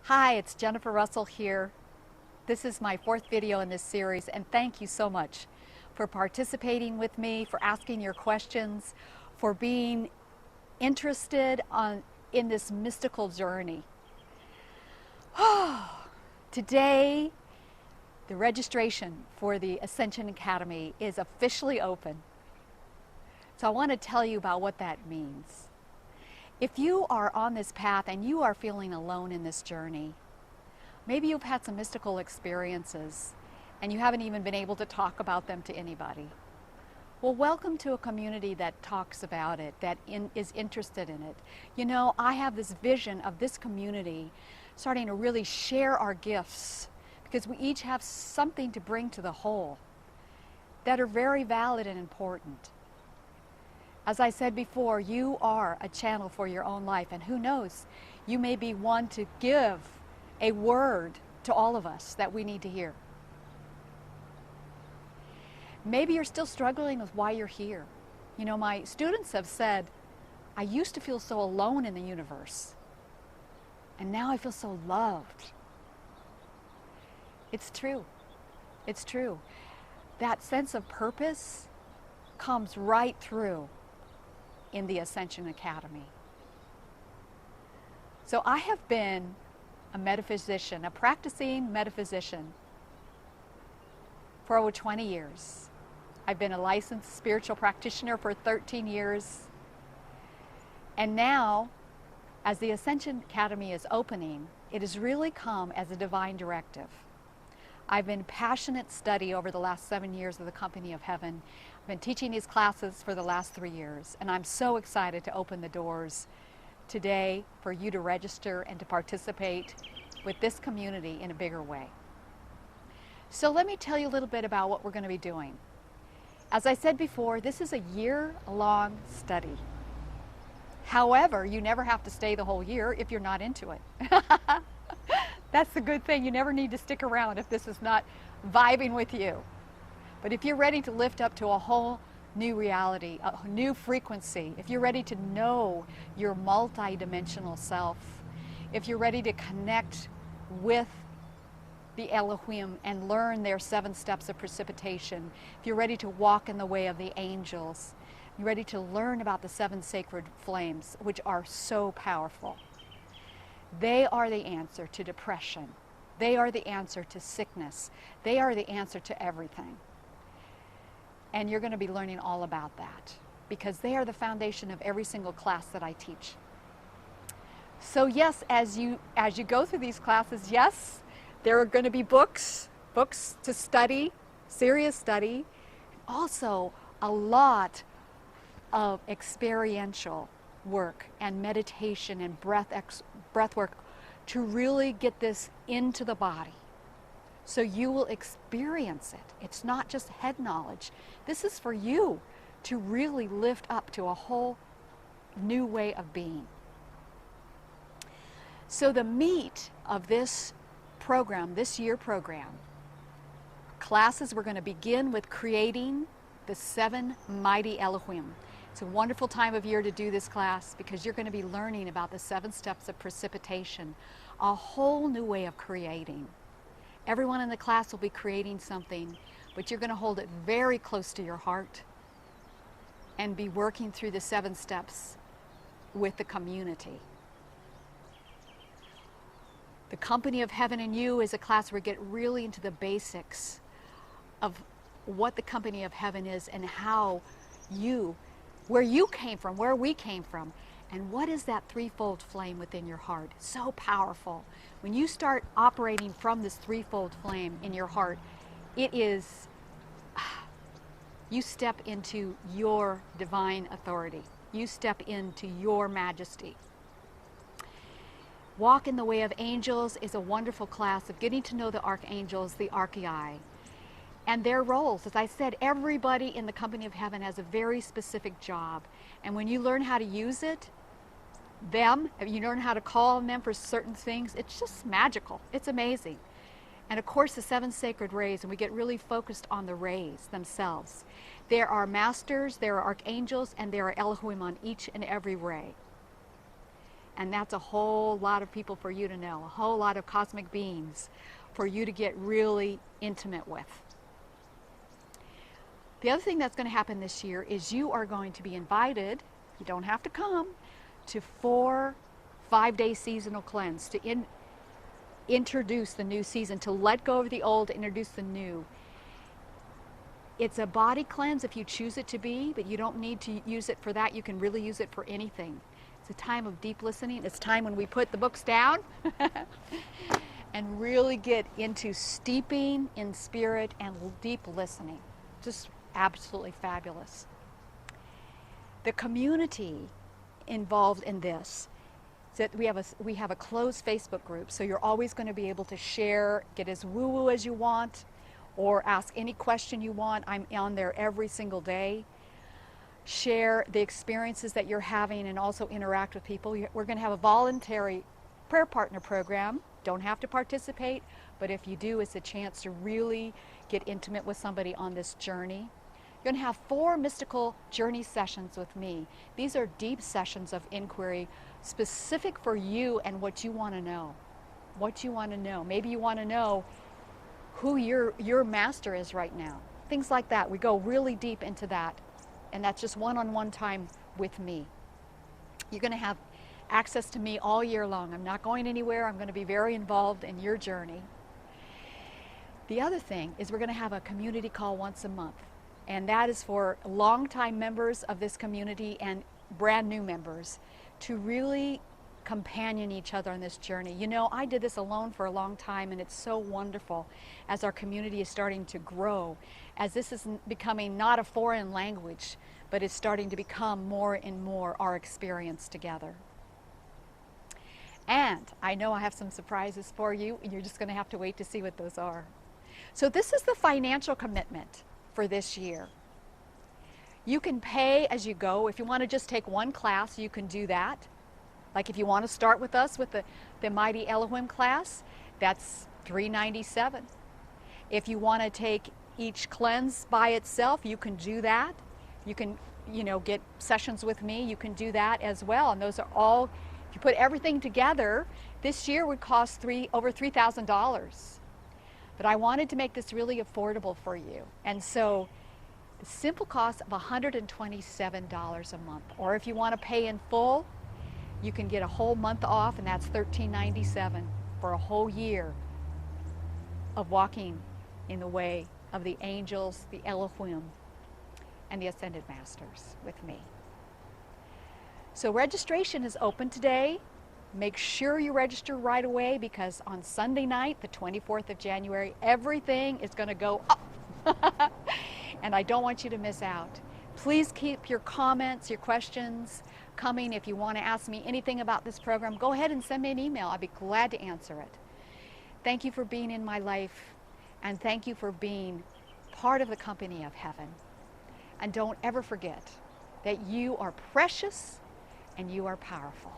Hi, it's Jennifer Russell here. This is my fourth video in this series, and thank you so much for participating with me, for asking your questions, for being interested in this mystical journey. Today, the registration for the Ascension Academy is officially open. So I want to tell you about what that means. If you are on this path and you are feeling alone in this journey, maybe you've had some mystical experiences and you haven't even been able to talk about them to anybody. Well, welcome to a community that talks about it, that is interested in it. You know, I have this vision of this community starting to really share our gifts because we each have something to bring to the whole that are very valid and important. As I said before, you are a channel for your own life, and who knows, you may be one to give a word to all of us that we need to hear. Maybe you're still struggling with why you're here. You know, my students have said, I used to feel so alone in the universe, and now I feel so loved. It's true. It's true. That sense of purpose comes right through in the Ascension Academy. So I have been a metaphysician, a practicing metaphysician for over 20 years. I've been a licensed spiritual practitioner for 13 years. And now, as the Ascension Academy is opening, it has really come as a divine directive. I've been passionate study over the last 7 years of the Company of Heaven. I've been teaching these classes for the last 3 years, and I'm so excited to open the doors today for you to register and to participate with this community in a bigger way. So let me tell you a little bit about what we're going to be doing. As I said before, this is a year-long study. However, you never have to stay the whole year if you're not into it. That's the good thing. You never need to stick around if this is not vibing with you. But if you're ready to lift up to a whole new reality, a new frequency, if you're ready to know your multi-dimensional self, if you're ready to connect with the Elohim and learn their 7 steps of precipitation, if you're ready to walk in the way of the angels, you're ready to learn about the 7 sacred flames, which are so powerful. They are the answer to depression. They are the answer to sickness. They are the answer to everything. And you're going to be learning all about that because they are the foundation of every single class that I teach. So yes, as you go through these classes, yes, there are going to be books to study, serious study, also a lot of experiential work and meditation and breath work to really get this into the body. So you will experience it. It's not just head knowledge. This is for you to really lift up to a whole new way of being. So the meat of this program, this year program, classes, we're going to begin with creating the 7 mighty Elohim. It's a wonderful time of year to do this class because you're going to be learning about the 7 steps of precipitation, a whole new way of creating. Everyone in the class will be creating something, but you're going to hold it very close to your heart and be working through the 7 steps with the community. The Company of Heaven and You is a class where we get really into the basics of what the Company of Heaven is and how where you came from, where we came from, and what is that threefold flame within your heart. So powerful. When you start operating from this threefold flame in your heart, it is, you step into your divine authority. You step into your majesty. Walk in the Way of Angels is a wonderful class of getting to know the archangels, the archai, and their roles. As I said, everybody in the Company of Heaven has a very specific job. And when you learn how to use it, if you learn how to call on them for certain things, it's just magical. It's amazing. And of course, the 7 sacred rays, and we get really focused on the rays themselves. There are masters, there are archangels, and there are Elohim on each and every ray. And that's a whole lot of people for you to know, a whole lot of cosmic beings for you to get really intimate with. The other thing that's going to happen this year is you are going to be invited, you don't have to come, to 4 5-day seasonal cleanse to introduce the new season, to let go of the old, to introduce the new. It's a body cleanse if you choose it to be, but you don't need to use it for that. You can really use it for anything. It's a time of deep listening. It's time when we put the books down and really get into steeping in spirit and deep listening. Just absolutely fabulous. The community involved in this, that we have a closed Facebook group, so you're always going to be able to share, get as woo-woo as you want, or ask any question you want. I'm on there every single day. Share the experiences that you're having and also interact with people. We're going to have a voluntary prayer partner program. Don't have to participate, but if you do, it's a chance to really get intimate with somebody on this journey. You're going to have 4 mystical journey sessions with me. These are deep sessions of inquiry specific for you and what you want to know. What you want to know. Maybe you want to know who your master is right now. Things like that. We go really deep into that. And that's just one-on-one time with me. You're going to have access to me all year long. I'm not going anywhere. I'm going to be very involved in your journey. The other thing is we're going to have a community call once a month. And that is for longtime members of this community and brand new members to really companion each other on this journey. You know, I did this alone for a long time, and it's so wonderful as our community is starting to grow, as this is becoming not a foreign language, but it's starting to become more and more our experience together. And I know I have some surprises for you, and you're just going to have to wait to see what those are. So this is the financial commitment for this year. You can pay as you go. If you want to just take one class, you can do that. Like if you want to start with us with the Mighty Elohim class, that's $397. If you want to take each cleanse by itself, you can do that. You can, get sessions with me. You can do that as well. And those are all, if you put everything together, this year would cost over $3,000. But I wanted to make this really affordable for you. And so the simple cost of $127 a month. Or if you want to pay in full, you can get a whole month off, and that's $1397 for a whole year of walking in the way of the angels, the Elohim, and the Ascended Masters with me. So registration is open today. Make sure you register right away, because on Sunday night, the 24th of January, everything is going to go up. And I don't want you to miss out. Please keep your comments, your questions coming. If you want to ask me anything about this program, go ahead and send me an email. I'd be glad to answer it. Thank you for being in my life, and thank you for being part of the company of heaven. And don't ever forget that you are precious and you are powerful.